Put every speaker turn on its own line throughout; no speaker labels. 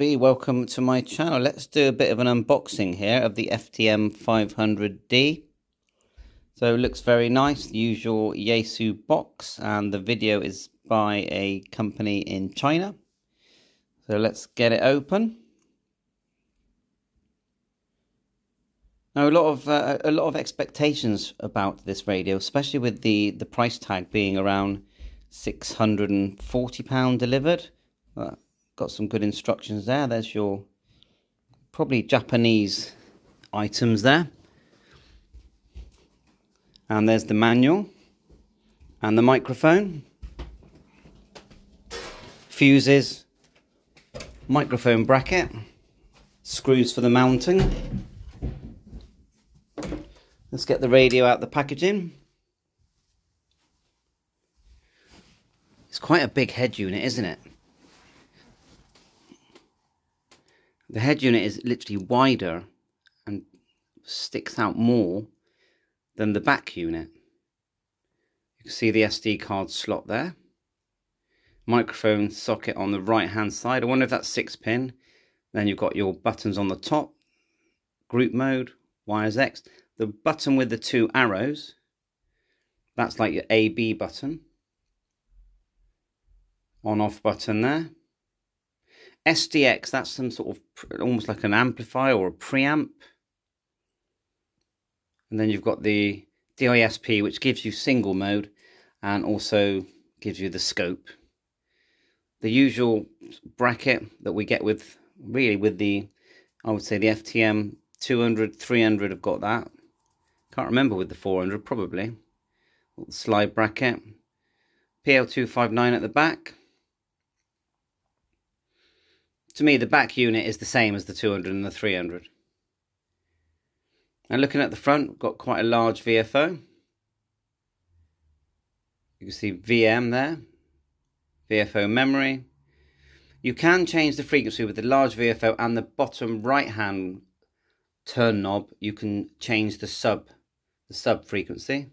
Welcome to my channel. Let's do a bit of an unboxing here of the FTM500D. So it looks very nice, the usual Yaesu box, and the video is by a company in China. So let's get it open. Now a lot of expectations about this radio, especially with the price tag being around £640 delivered. Got some good instructions there. There's your probably Japanese items there. And there's the manual and the microphone. Fuses, microphone bracket, screws for the mounting. Let's get the radio out the packaging. It's quite a big head unit, isn't it? The head unit is literally wider and sticks out more than the back unit. You can see the SD card slot there. Microphone socket on the right hand side. I wonder if that's 6-pin. Then you've got your buttons on the top. Group mode, wires X. The button with the two arrows, that's like your A-B button. On-off button there. SDX, that's some sort of almost like an amplifier or a preamp. And then you've got the DISP, which gives you single mode and also gives you the scope. The usual bracket that we get with, really with the, I would say the FTM 300 have got that. Can't remember with the 400, probably. Slide bracket. PL259 at the back. To me, the back unit is the same as the 200 and the 300. And looking at the front, we've got quite a large VFO. You can see VM there. VFO memory. You can change the frequency with the large VFO and the bottom right hand turn knob. You can change the sub frequency.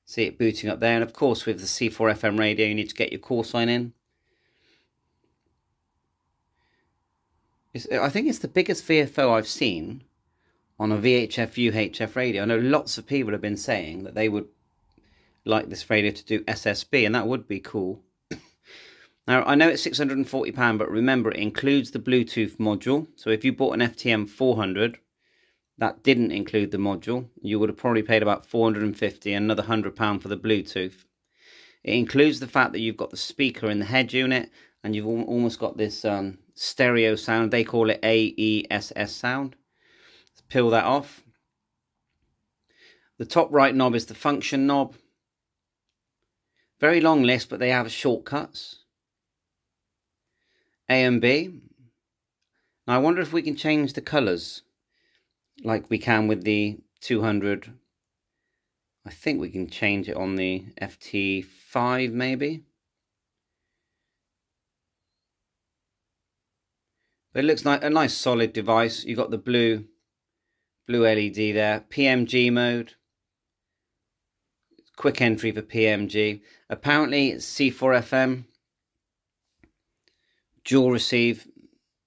See it booting up there. And of course, with the C4 FM radio, you need to get your call sign in. I think it's the biggest VFO I've seen on a VHF UHF radio. I know lots of people have been saying that they would like this radio to do SSB, and that would be cool. Now, I know it's £640, but remember, it includes the Bluetooth module. So if you bought an FTM400, that didn't include the module, you would have probably paid about £450 and another £100 for the Bluetooth. It includes the fact that you've got the speaker in the head unit, and you've almost got this stereo sound. They call it AESS sound. Let's peel that off. The top right knob is the function knob. Very long list, but they have shortcuts. A and B. Now I wonder if we can change the colours like we can with the 200. I think we can change it on the FT5 maybe. But it looks like a nice solid device. You've got the blue LED there. PMG mode. Quick entry for PMG. Apparently it's C4 FM. Dual receive.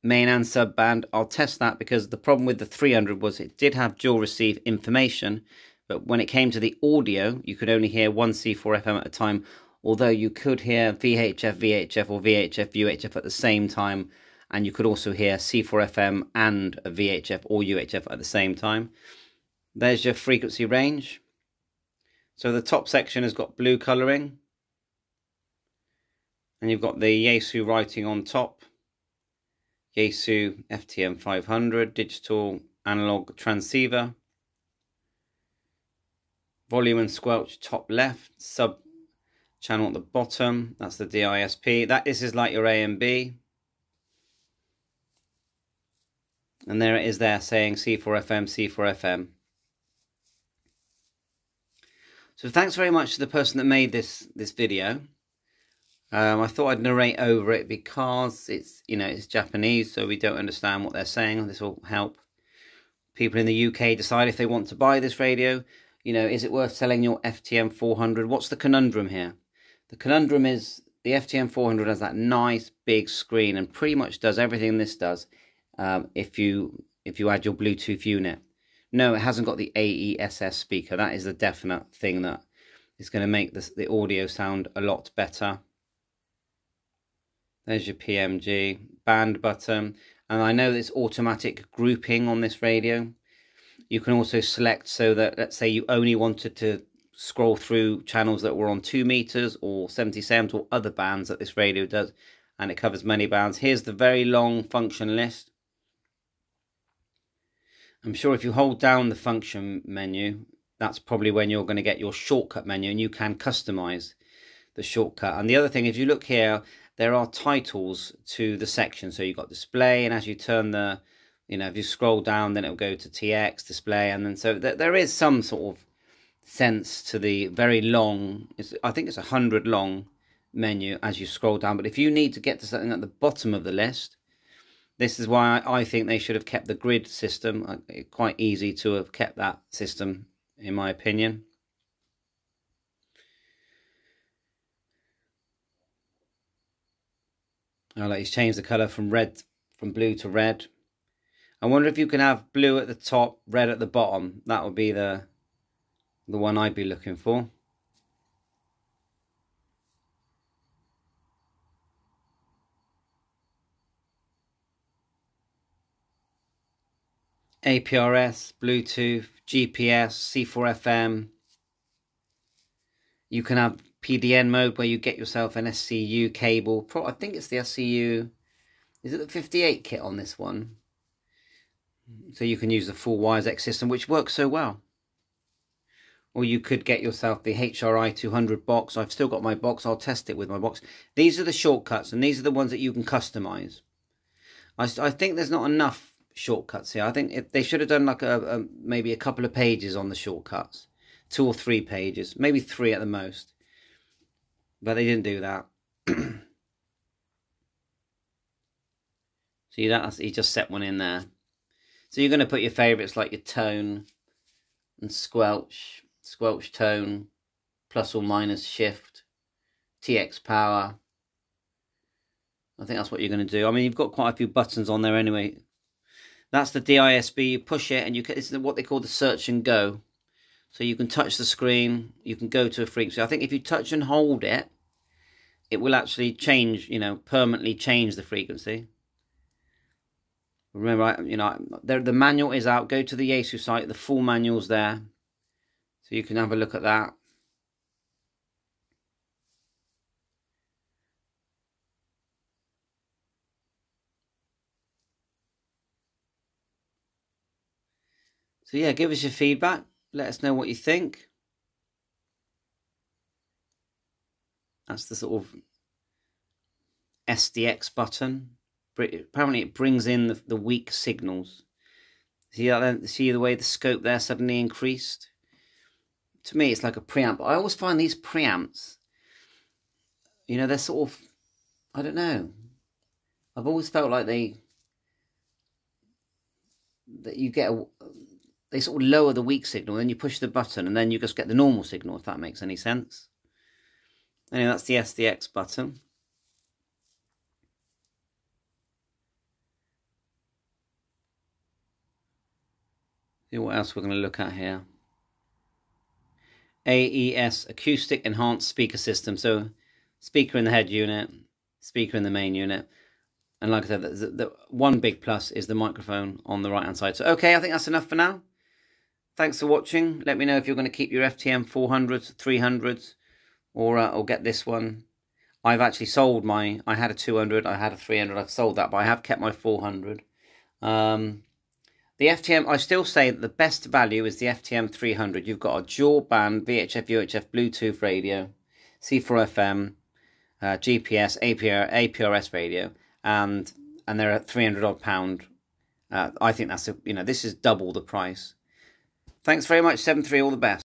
Main and sub band. I'll test that because the problem with the 300 was it did have dual receive information. But when it came to the audio, you could only hear one C4 FM at a time. Although you could hear VHF, VHF or VHF, UHF at the same time. And you could also hear C4 FM and a VHF or UHF at the same time. There's your frequency range. So the top section has got blue colouring. And you've got the Yaesu writing on top. Yaesu FTM500 digital analog transceiver. Volume and squelch top left. Sub channel at the bottom. That's the DISP. This is like your A and B. And there it is there saying C4 FM, C4 FM. So thanks very much to the person that made this video. I thought I'd narrate over it because it's Japanese, so we don't understand what they're saying. This will help people in the UK decide if they want to buy this radio. Is it worth selling your FTM400? What's the conundrum here? The conundrum is the FTM400 has that nice big screen and pretty much does everything this does if you add your Bluetooth unit. No, it hasn't got the AESS speaker. That is the definite thing that is going to make the audio sound a lot better. There's your PMG band button, and I know there's automatic grouping on this radio. You can also select so that, let's say you only wanted to scroll through channels that were on 2 meters or 77s or other bands that this radio does, and it covers many bands. Here's the very long function list. I'm sure if you hold down the function menu, that's probably when you're going to get your shortcut menu, and you can customize the shortcut. And the other thing, if you look here, there are titles to the section. So you've got display, and as you turn the, if you scroll down, then it'll go to TX, display, and then so there is some sort of sense to the very long, I think it's 100 long menu as you scroll down. But if you need to get to something at the bottom of the list, this is why I think they should have kept the grid system. Quite easy to have kept that system, in my opinion. Oh, like he's changed the colour from blue to red. I wonder if you can have blue at the top, red at the bottom. That would be the one I'd be looking for. APRS, Bluetooth, GPS, C4FM. You can have PDN mode where you get yourself an SCU cable. I think it's the SCU. Is it the 58 kit on this one? So you can use the full WiseX system, which works so well. Or you could get yourself the HRI 200 box. I've still got my box. I'll test it with my box. These are the shortcuts, and these are the ones that you can customize. I think there's not enough shortcuts here. I think they should have done like maybe a couple of pages on the shortcuts. 2 or 3 pages. Maybe 3 at the most. But they didn't do that. See that? He just set one in there. So you're going to put your favourites like your tone and squelch tone, plus or minus shift, TX power. I think that's what you're going to do. I mean, you've got quite a few buttons on there anyway. That's the DISB. You push it, and this is what they call the search and go. So you can touch the screen. You can go to a frequency. I think if you touch and hold it, it will actually change. Permanently change the frequency. Remember, the manual is out. Go to the Yaesu site. The full manual's there, so you can have a look at that. So yeah, give us your feedback. Let us know what you think. That's the sort of SDX button. Apparently it brings in the weak signals. See the way the scope there suddenly increased? To me, it's like a preamp. I always find these preamps, they're sort of, I don't know. I've always felt like they sort of lower the weak signal, then you push the button, and then you just get the normal signal, if that makes any sense. Anyway, that's the SDX button. See what else we're going to look at here. AES, Acoustic Enhanced Speaker System. So, speaker in the head unit, speaker in the main unit. And like I said, the one big plus is the microphone on the right-hand side. So, okay, I think that's enough for now. Thanks for watching. Let me know if you're going to keep your FTM400s, 300s, or get this one. I've actually sold I had a 200, I had a 300, I've sold that, but I have kept my 400. The FTM, I still say that the best value is the FTM300. You've got a dual band VHF, UHF, Bluetooth radio, C4FM, GPS, APRS radio, and they're at £300 odd. I think that's this is double the price. Thanks very much, 7.3. All the best.